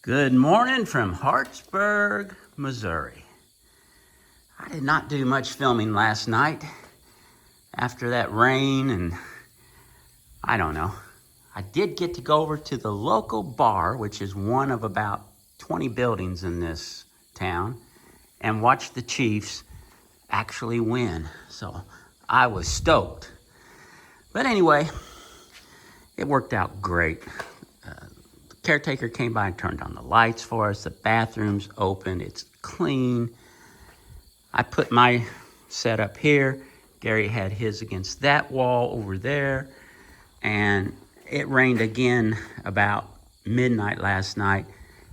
Good morning from Hartsburg, Missouri. I did not do much filming last night after that rain, and I don't know. I did get to go over to the local bar, which is one of about 20 buildings in this town, and watch the Chiefs actually win. So I was stoked. But anyway, it worked out great. Caretaker came by and turned on the lights for us. The bathroom's open. It's clean. I put my setup here. Gary had his against that wall over there. And it rained again about midnight last night.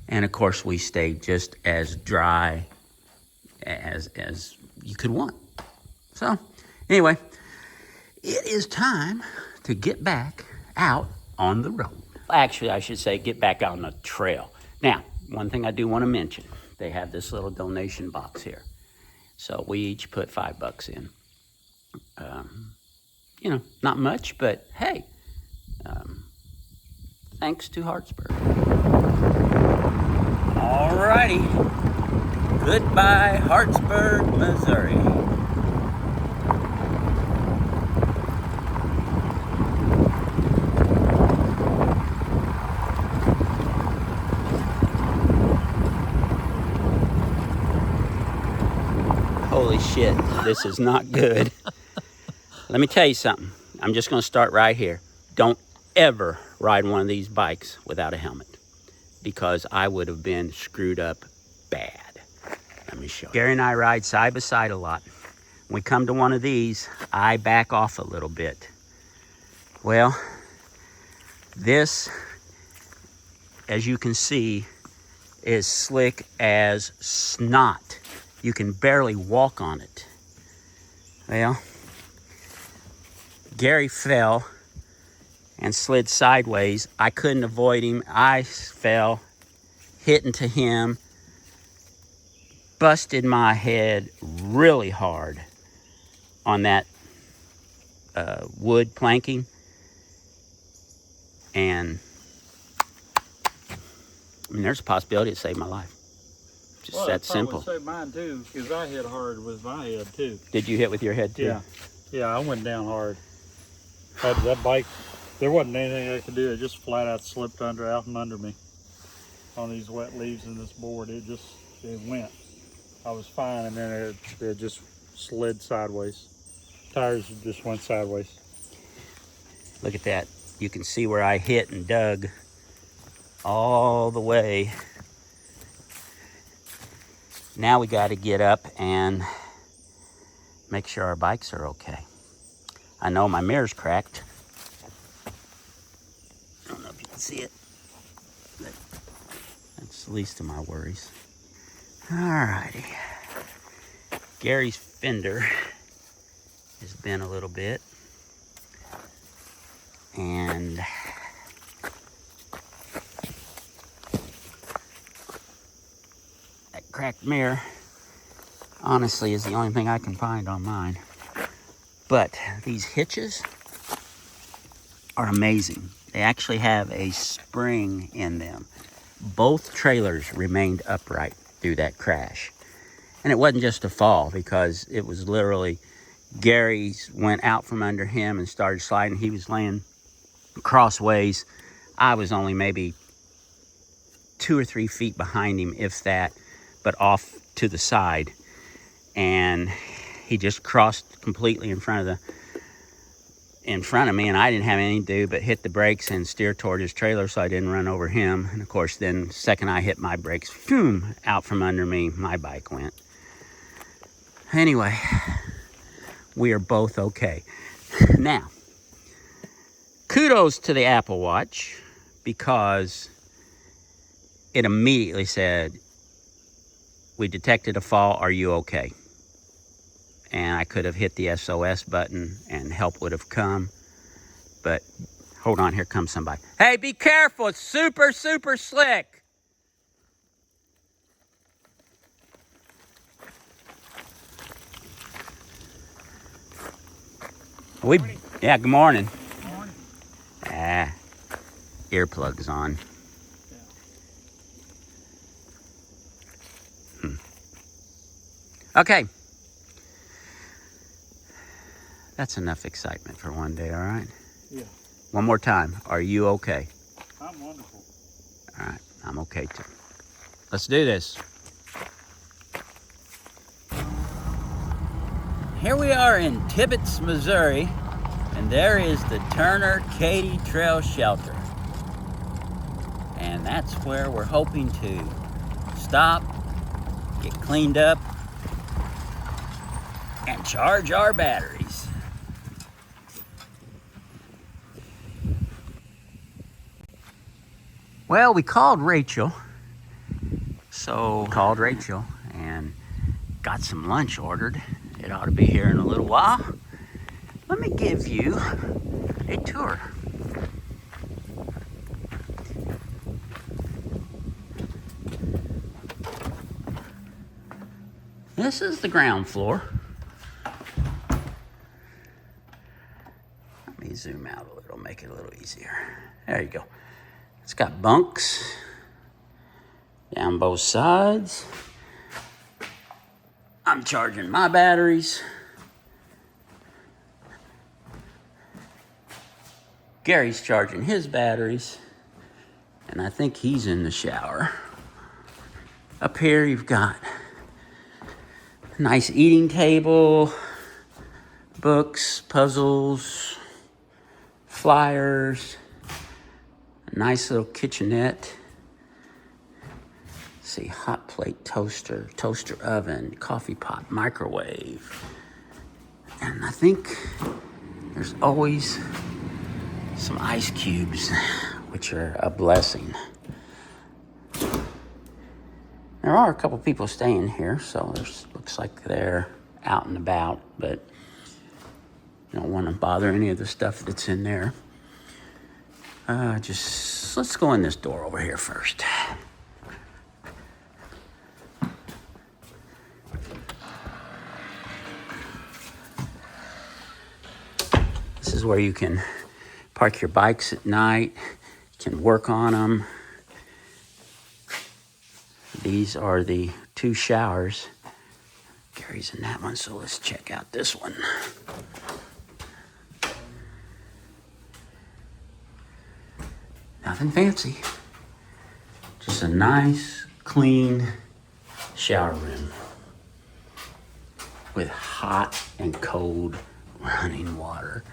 And of course, we stayed just as dry as you could want. So anyway, it is time to get back out on the road. Actually, I should say get back out on the trail. Now, one thing I do want to mention, they have this little donation box here. So we each put $5 in. Not much, but hey, thanks to Hartsburg. All righty. Goodbye, Hartsburg, Missouri. Holy shit, this is not good. Let me tell you something. I'm just gonna start right here. Don't ever ride one of these bikes without a helmet, because I would have been screwed up bad. Let me show you. Gary and I ride side by side a lot. When we come to one of these, I back off a little bit. Well, this, as you can see, is slick as snot. You can barely walk on it. Well, Gary fell and slid sideways. I couldn't avoid him. I fell, hit into him, busted my head really hard on that wood planking. And I mean, there's a possibility it saved my life. Just that simple. Well, it probably saved mine too, because I hit hard with my head too. Did you hit with your head too? Yeah, I went down hard. That bike, there wasn't anything I could do. It just flat out slipped out from under me on these wet leaves in this board. It went. I was fine, and then it just slid sideways. Tires just went sideways. Look at that. You can see where I hit and dug all the way. Now we got to get up and make sure our bikes are okay. I know my mirror's cracked. I don't know if you can see it, but that's the least of my worries. Alrighty. Gary's fender has been a little bit. And that cracked mirror, honestly, is the only thing I can find on mine. But these hitches are amazing. They actually have a spring in them. Both trailers remained upright through that crash. And it wasn't just a fall, because it was literally Gary's went out from under him and started sliding. He was laying crossways. I was only maybe 2 or 3 feet behind him, if that, but off to the side. And he just crossed completely in front of me, and I didn't have anything to do but hit the brakes and steer toward his trailer so I didn't run over him. And of course, then the second I hit my brakes, boom, out from under me, my bike went. Anyway, we are both okay. Now, kudos to the Apple Watch, because it immediately said, "We detected a fall, are you okay?" And I could have hit the SOS button and help would have come. But hold on, here comes somebody. Hey, be careful, it's super, super slick. Yeah, good morning. Good morning. Earplugs on. Okay. That's enough excitement for one day, all right? Yeah. One more time. Are you okay? I'm wonderful. All right. I'm okay too. Let's do this. Here we are in Tebbetts, Missouri, and there is the Turner Katy Trail Shelter. And that's where we're hoping to stop, get cleaned up, and charge our batteries. Well, we called Rachel. So called Rachel and got some lunch ordered. It ought to be here in a little while. Let me give you a tour. This is the ground floor. Let me zoom out a little, make it a little easier. There you go. It's got bunks down both sides. I'm charging my batteries. Gary's charging his batteries. And I think he's in the shower. Up here you've got a nice eating table, books, puzzles, flyers, a nice little kitchenette. See, hot plate, toaster, toaster oven, coffee pot, microwave. And I think there's always some ice cubes, which are a blessing. There are a couple people staying here, so it looks like they're out and about, but you don't want to bother any of the stuff that's in there. Let's go in this door over here first. This is where you can park your bikes at night. You can work on them. These are the 2 showers. Gary's in that one, so let's check out this one. Nothing fancy. Just a nice, clean shower room with hot and cold running water.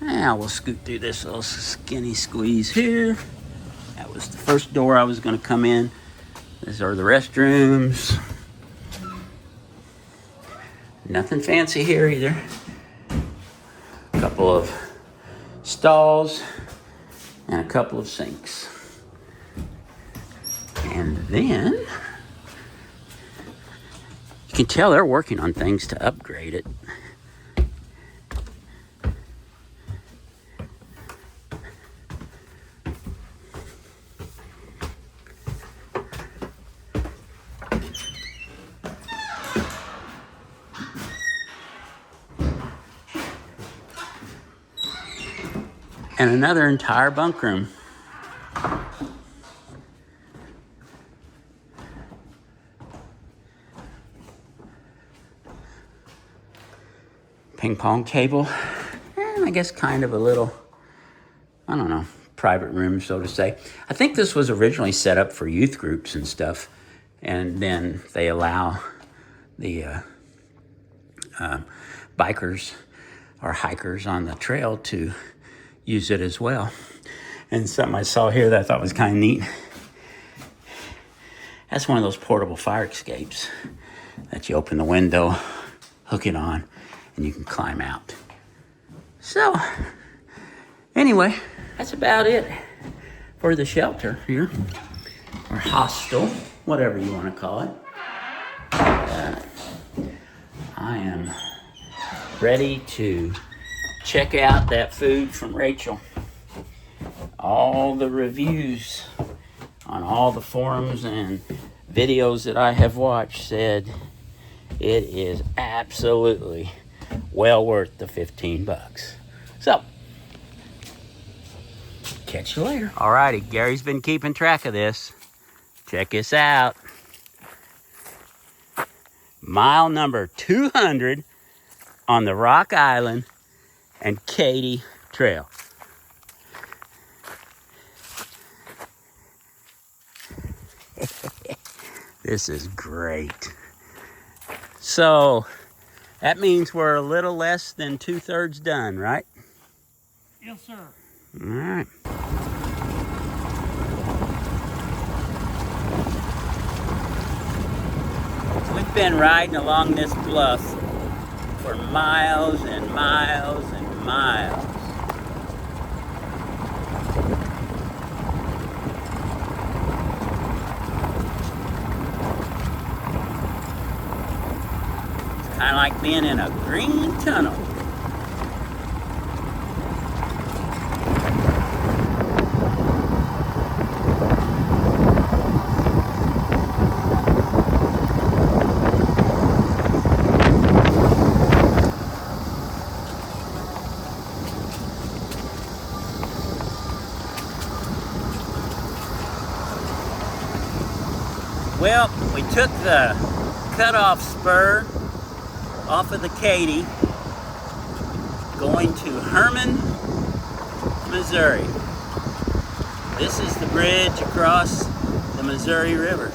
Now we'll scoot through this little skinny squeeze here. That was the first door I was going to come in. These are the restrooms. Nothing fancy here either. A couple of stalls and a couple of sinks. And then you can tell they're working on things to upgrade it. And another entire bunk room. Ping pong table. And I guess kind of a little, I don't know, private room, so to say. I think this was originally set up for youth groups and stuff. And then they allow the bikers or hikers on the trail to use it as well. And something I saw here that I thought was kind of neat. That's one of those portable fire escapes that you open the window, hook it on, and you can climb out. So, anyway, that's about it for the shelter here, or hostel, whatever you want to call it. I am ready to check out that food from Rachel. All the reviews on all the forums and videos that I have watched said it is absolutely well worth the $15. So, catch you later. Alrighty, Gary's been keeping track of this. Check this out. Mile number 200 on the Rock Island and Katy Trail. This is great. So that means we're a little less than 2/3 done, right? Yes, sir. All right. We've been riding along this bluff for miles and miles and miles. It's kind of like being in a green tunnel. Well, we took the cutoff spur off of the Katy, going to Hermann, Missouri. This is the bridge across the Missouri River.